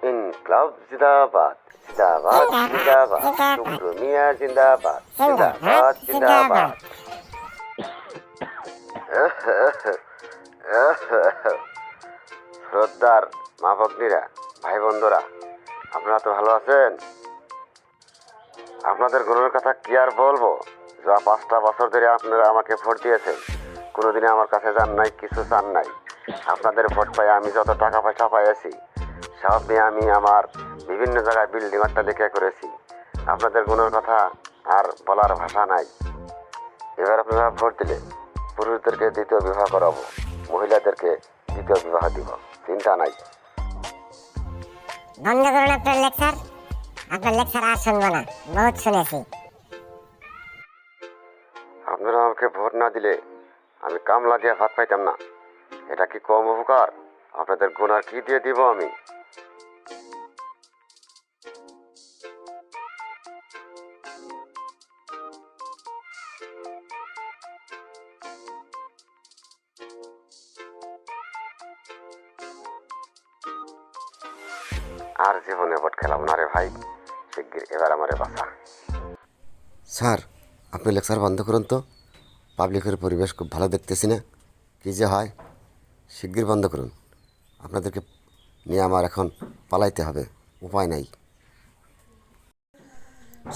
ইনকলাব জিন্দাবাদ, জিন্দাবাদ জিন্দাবাদ, শুক্র মিয়া জিন্দাবাদ, জিন্দাবাদ জিন্দাবাদ। শ্রদ্ধার মা ভগ্নীরা, ভাই বন্ধুরা, আপনারা তো ভালো আছেন? আপনাদের গুণের কথা কি আর বলবো। যা 5টা বছর ধরে আপনারা আমাকে ভোট দিয়েছেন, কোনোদিনই আমার কাছে যান নাই, কিছু চান নাই। আপনাদের ভোট পাই আমি যত টাকা পয়সা পাইছি সব নিয়ে আমি আমার বিভিন্ন জায়গায় বিল্ডিং অট্টালিকা করেছি। আপনাদের গুণের কথা আর বলার ভাষা নাই। এবার আপনারা ভোট দিলে পুরুষদেরকে দ্বিতীয় বিবাহ করাবো, মহিলাদেরকে দ্বিতীয় বিবাহ দিব, চিন্তা নাই। বন্ধ করুন আপনার লেকচার। আপনার লেকচার আর শুনবো না, বহুত শুনেছি। আপনারা আমাকে ভোট না দিলে আমি কামলা দিয়ে ভাত পাইতাম না। এটা কি কম উপকার? আপনাদের গুণ আর কি দিয়ে দিব আমি? আর জীবনে ভোট খেলাম না রে ভাই, শিগগির এবার আমারে বাঁচা। স্যার, আপনি লেকচার বন্ধ করুন তো। পাবলিকের পরিবেশ খুব ভালো দেখতেছি না, কী যে হয়। শিগগির বন্ধ করুন। আপনাদেরকে নিয়ে আমার এখন পালাইতে হবে, উপায় নাই।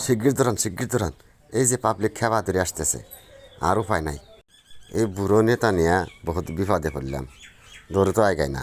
শিগগির ধরান, শিগগির ধরান। এই যে পাবলিক খেবা ধরে আসতেছে, আর উপায় নাই। এই বুড়ো নেতা নিয়ে বহুত বিপদে পড়লাম, দৌড়ে তো আগায় না।